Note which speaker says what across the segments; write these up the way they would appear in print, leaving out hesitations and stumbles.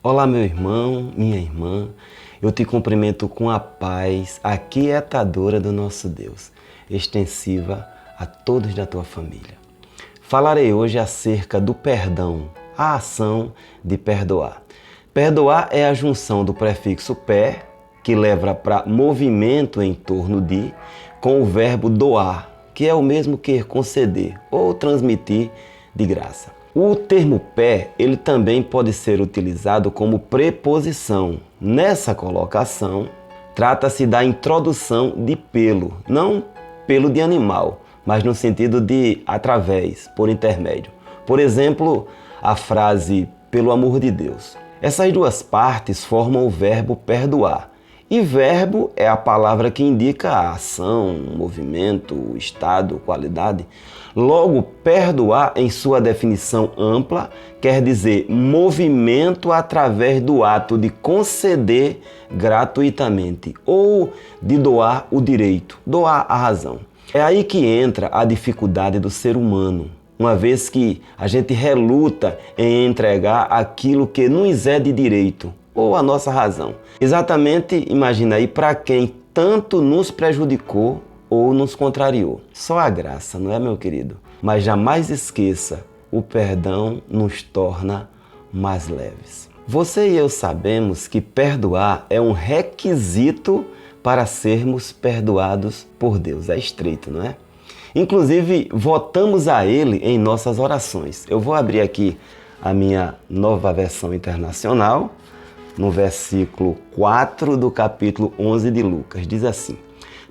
Speaker 1: Olá, meu irmão, minha irmã, eu te cumprimento com a paz aquietadora do nosso Deus, extensiva a todos da tua família. Falarei hoje acerca do perdão, a ação de perdoar. Perdoar é a junção do prefixo per, que leva para movimento em torno de, com o verbo doar, que é o mesmo que conceder ou transmitir de graça. O termo per, ele também pode ser utilizado como preposição. Nessa colocação, trata-se da introdução de pelo, não pelo de animal, mas no sentido de através, por intermédio. Por exemplo, a frase pelo amor de Deus. Essas duas partes formam o verbo perdoar. E verbo é a palavra que indica a ação, movimento, estado, qualidade. Logo, perdoar, em sua definição ampla, quer dizer movimento através do ato de conceder gratuitamente ou de doar o direito, doar a razão. É aí que entra a dificuldade do ser humano, uma vez que a gente reluta em entregar aquilo que nos é de direito, ou a nossa razão. Exatamente, imagina aí, para quem tanto nos prejudicou ou nos contrariou. Só a graça, não é, meu querido? Mas jamais esqueça, o perdão nos torna mais leves. Você e eu sabemos que perdoar é um requisito para sermos perdoados por Deus. É estreito, não é? Inclusive, votamos a Ele em nossas orações. Eu vou abrir aqui a minha Nova Versão Internacional, no versículo 4 do capítulo 11 de Lucas. Diz assim: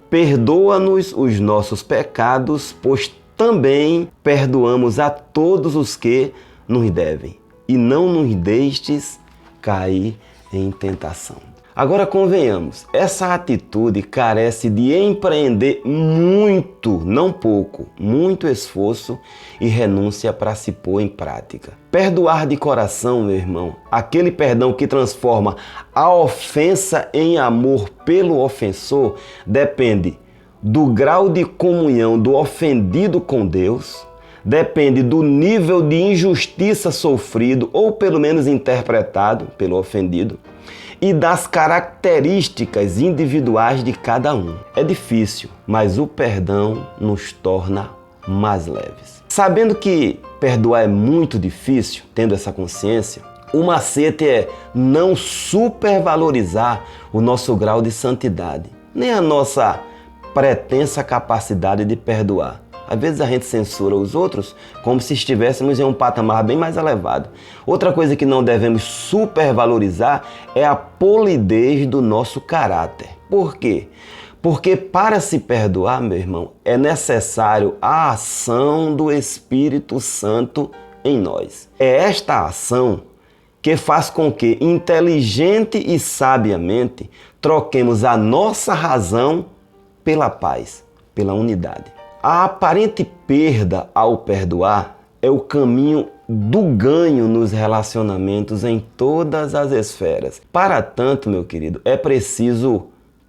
Speaker 1: perdoa-nos os nossos pecados, pois também perdoamos a todos os que nos devem, e não nos deixes cair em tentação. Agora convenhamos, essa atitude carece de empreender muito, não pouco, muito esforço e renúncia para se pôr em prática. Perdoar de coração, meu irmão, aquele perdão que transforma a ofensa em amor pelo ofensor, depende do grau de comunhão do ofendido com Deus, depende do nível de injustiça sofrido ou pelo menos interpretado pelo ofendido, e das características individuais de cada um. É difícil, mas o perdão nos torna mais leves. Sabendo que perdoar é muito difícil, tendo essa consciência, o macete é não supervalorizar o nosso grau de santidade, nem a nossa pretensa capacidade de perdoar. Às vezes a gente censura os outros como se estivéssemos em um patamar bem mais elevado. Outra coisa que não devemos supervalorizar é a polidez do nosso caráter. Por quê? Porque para se perdoar, meu irmão, é necessário a ação do Espírito Santo em nós. É esta ação que faz com que, inteligente e sabiamente, troquemos a nossa razão pela paz, pela unidade. A aparente perda ao perdoar é o caminho do ganho nos relacionamentos em todas as esferas. Para tanto, meu querido, é preciso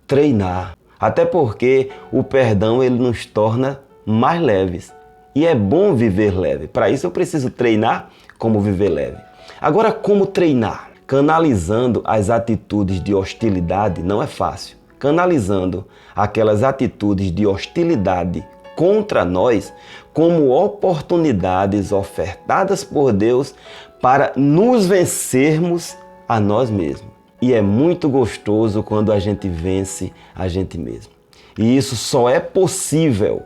Speaker 1: treinar. Até porque o perdão ele nos torna mais leves. E é bom viver leve. Para isso eu preciso treinar como viver leve. Agora, como treinar? Canalizando as atitudes de hostilidade não é fácil. Canalizando aquelas atitudes de hostilidade contra nós como oportunidades ofertadas por Deus para nos vencermos a nós mesmos. E é muito gostoso quando a gente vence a gente mesmo. E isso só é possível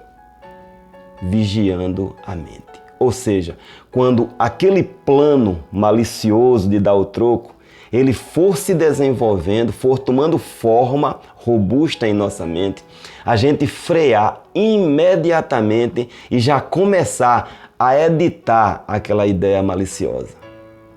Speaker 1: vigiando a mente. Ou seja, quando aquele plano malicioso de dar o troco, ele for se desenvolvendo, for tomando forma robusta em nossa mente, a gente frear imediatamente e já começar a editar aquela ideia maliciosa.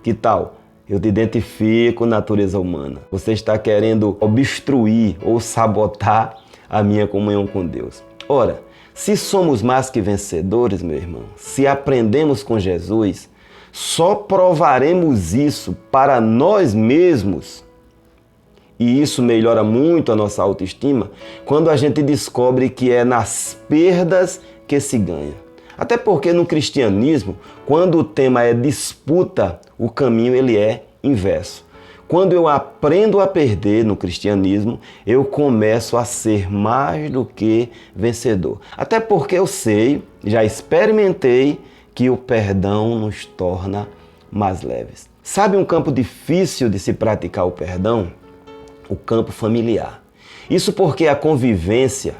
Speaker 1: Que tal? Eu te identifico, natureza humana. Você está querendo obstruir ou sabotar a minha comunhão com Deus. Ora, se somos mais que vencedores, meu irmão, se aprendemos com Jesus, só provaremos isso para nós mesmos, e isso melhora muito a nossa autoestima, quando a gente descobre que é nas perdas que se ganha. Até porque no cristianismo, quando o tema é disputa, o caminho ele é inverso. quando eu aprendo a perder no cristianismo, eu começo a ser mais do que vencedor. Até porque eu sei, já experimentei, que o perdão nos torna mais leves. Sabe um campo difícil de se praticar o perdão? O campo familiar. Isso porque a convivência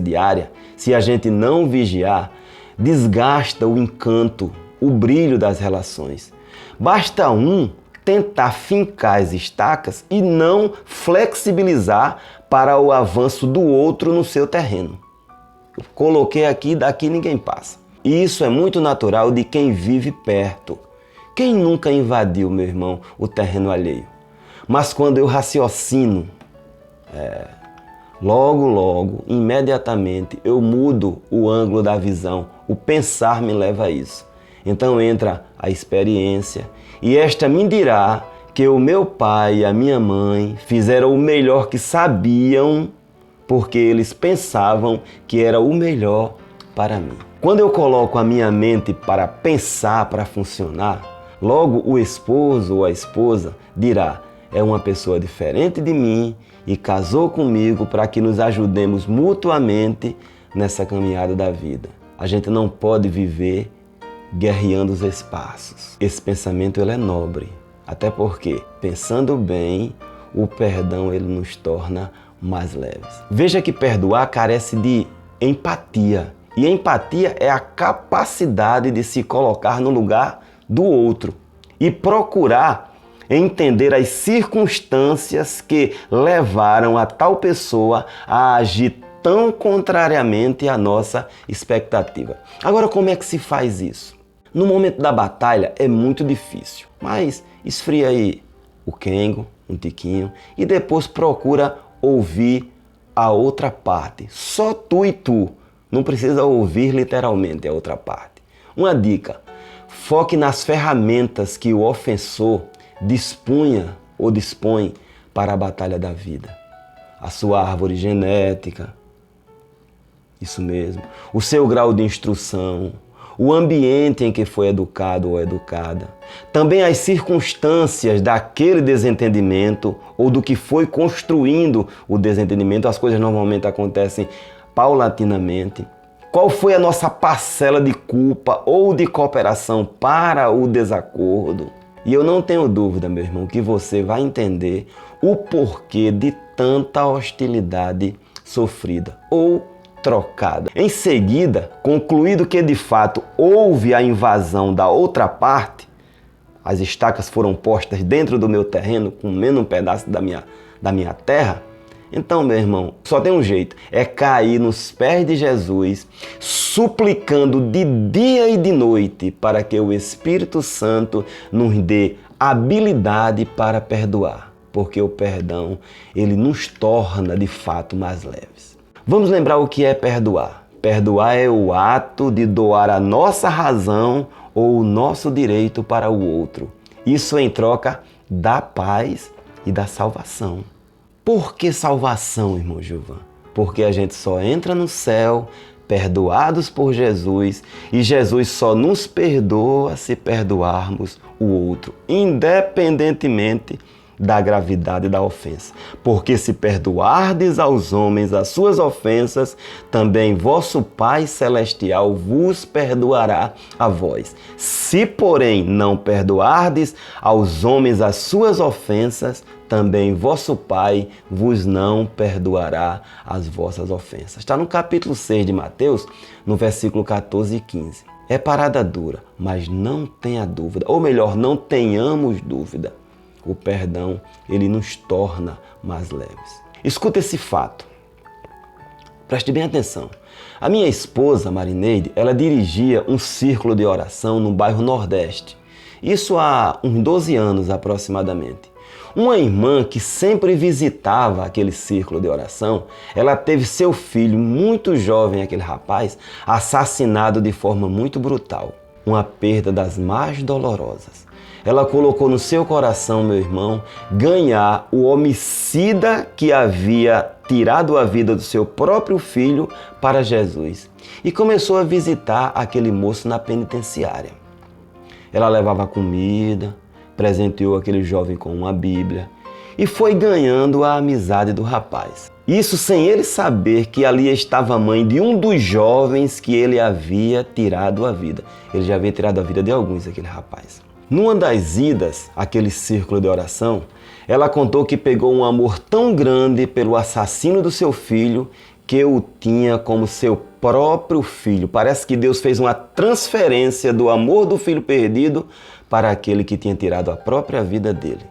Speaker 1: diária, se a gente não vigiar, desgasta o encanto, o brilho das relações. Basta um tentar fincar as estacas e não flexibilizar para o avanço do outro no seu terreno. Eu coloquei aqui, daqui ninguém passa. E isso é muito natural de quem vive perto. Quem nunca invadiu, meu irmão, o terreno alheio? Mas quando eu raciocino, logo, imediatamente, eu mudo o ângulo da visão. O pensar me leva a isso. Então entra a experiência e esta me dirá que o meu pai e a minha mãe fizeram o melhor que sabiam porque eles pensavam que era o melhor para mim. Quando eu coloco a minha mente para pensar, para funcionar, logo o esposo ou a esposa dirá: é uma pessoa diferente de mim e casou comigo para que nos ajudemos mutuamente nessa caminhada da vida. A gente não pode viver guerreando os espaços. Esse pensamento ele é nobre, até porque, pensando bem, o perdão ele nos torna mais leves. Veja que perdoar carece de empatia. E empatia é a capacidade de se colocar no lugar do outro e procurar entender as circunstâncias que levaram a tal pessoa a agir tão contrariamente à nossa expectativa. Agora, como é que se faz isso? No momento da batalha é muito difícil, mas esfria aí o quengo, um tiquinho, e depois procura ouvir a outra parte. Só tu e tu. Não precisa ouvir literalmente a outra parte. Uma dica: foque nas ferramentas que o ofensor dispunha ou dispõe para a batalha da vida. A sua árvore genética, isso mesmo, o seu grau de instrução, o ambiente em que foi educado ou educada, também as circunstâncias daquele desentendimento ou do que foi construindo o desentendimento. As coisas normalmente acontecem paulatinamente. Qual foi a nossa parcela de culpa ou de cooperação para o desacordo? E eu não tenho dúvida, meu irmão, que você vai entender o porquê de tanta hostilidade sofrida ou trocada. Em seguida, concluído que de fato houve a invasão da outra parte, as estacas foram postas dentro do meu terreno, comendo um pedaço da minha terra, então, meu irmão, só tem um jeito, é cair nos pés de Jesus, suplicando de dia e de noite para que o Espírito Santo nos dê habilidade para perdoar, porque o perdão, ele nos torna de fato mais leves. Vamos lembrar o que é perdoar. Perdoar é o ato de doar a nossa razão ou o nosso direito para o outro. Isso em troca da paz e da salvação. Por que salvação, irmão Gilvan? Porque a gente só entra no céu perdoados por Jesus e Jesus só nos perdoa se perdoarmos o outro, independentemente da gravidade da ofensa. Porque se perdoardes aos homens as suas ofensas, também vosso Pai Celestial vos perdoará a vós. Se, porém, não perdoardes aos homens as suas ofensas, também vosso Pai vos não perdoará as vossas ofensas. Está no capítulo 6 de Mateus, no versículo 14 e 15. É parada dura, mas não tenha dúvida, ou melhor, não tenhamos dúvida. O perdão, ele nos torna mais leves. Escuta esse fato. Preste bem atenção. A minha esposa, Marineide, ela dirigia um círculo de oração no bairro Nordeste. Isso há uns 12 anos aproximadamente. Uma irmã que sempre visitava aquele círculo de oração, ela teve seu filho muito jovem, aquele rapaz, assassinado de forma muito brutal. Uma perda das mais dolorosas. Ela colocou no seu coração, meu irmão, ganhar o homicida que havia tirado a vida do seu próprio filho para Jesus. E começou a visitar aquele moço na penitenciária. Ela levava comida, presenteou aquele jovem com uma Bíblia e foi ganhando a amizade do rapaz. Isso sem ele saber que ali estava a mãe de um dos jovens que ele havia tirado a vida. Ele já havia tirado a vida de alguns, aquele rapaz. Numa das idas àquele círculo de oração, ela contou que pegou um amor tão grande pelo assassino do seu filho que o tinha como seu próprio filho. Parece que Deus fez uma transferência do amor do filho perdido para aquele que tinha tirado a própria vida dele.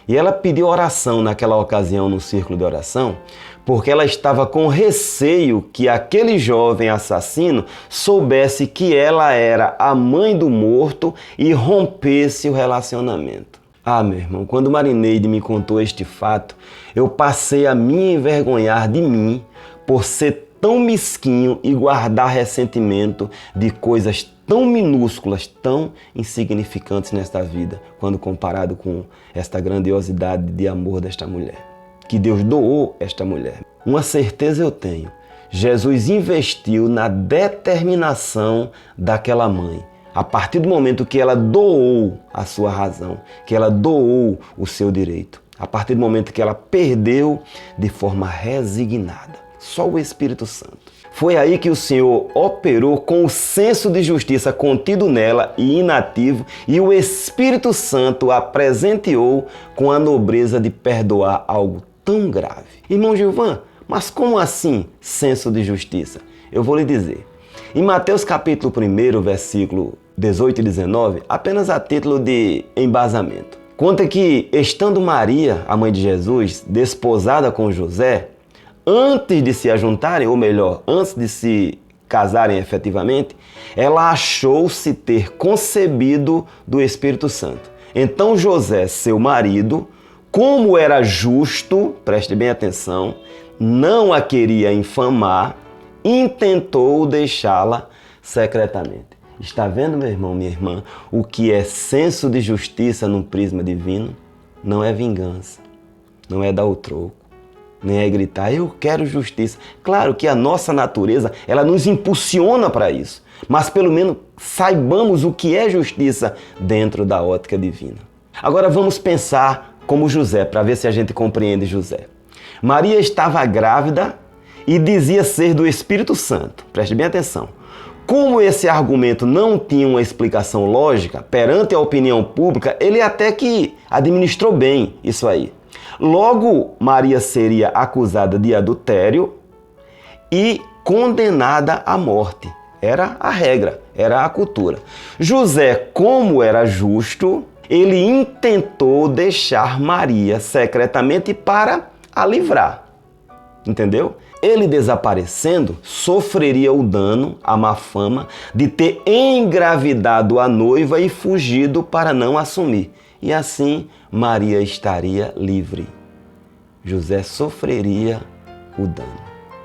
Speaker 1: E ela pediu oração naquela ocasião no círculo de oração, porque ela estava com receio que aquele jovem assassino soubesse que ela era a mãe do morto e rompesse o relacionamento. Ah, meu irmão, quando Marineide me contou este fato, eu passei a me envergonhar de mim por ser tão mesquinho e guardar ressentimento de coisas tão minúsculas, tão insignificantes nesta vida, quando comparado com esta grandiosidade de amor desta mulher. Que Deus doou esta mulher. Uma certeza eu tenho, Jesus investiu na determinação daquela mãe. A partir do momento que ela doou a sua razão, que ela doou o seu direito, a partir do momento que ela perdeu de forma resignada. Só o Espírito Santo. Foi aí que o Senhor operou com o senso de justiça contido nela e inativo, e o Espírito Santo a presenteou com a nobreza de perdoar algo tão grave. Irmão Gilvan, mas como assim senso de justiça? Eu vou lhe dizer. Em Mateus capítulo 1, versículo 18 e 19, apenas a título de embasamento, conta que, estando Maria, a mãe de Jesus, desposada com José, antes de se ajuntarem, ou melhor, antes de se casarem efetivamente, ela achou-se ter concebido do Espírito Santo. Então José, seu marido, como era justo, preste bem atenção, não a queria infamar, intentou deixá-la secretamente. Está vendo, meu irmão, minha irmã, o que é senso de justiça num prisma divino? Não é vingança, não é dar o troco, nem é gritar, eu quero justiça. Claro que a nossa natureza, ela nos impulsiona para isso, mas pelo menos saibamos o que é justiça dentro da ótica divina. Agora vamos pensar como José, para ver se a gente compreende José. Maria estava grávida e dizia ser do Espírito Santo. Preste bem atenção. Como esse argumento não tinha uma explicação lógica perante a opinião pública, ele até que administrou bem isso aí. Logo, Maria seria acusada de adultério e condenada à morte. Era a regra, era a cultura. José, como era justo, ele intentou deixar Maria secretamente para a livrar. Entendeu? Ele desaparecendo, sofreria o dano, a má fama, de ter engravidado a noiva e fugido para não assumir. E assim, Maria estaria livre. José sofreria o dano.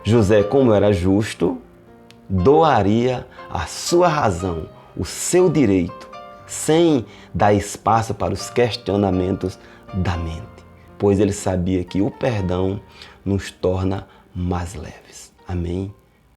Speaker 1: José, como era justo, doaria a sua razão, o seu direito, sem dar espaço para os questionamentos da mente, pois ele sabia que o perdão nos torna mais leves. Amém?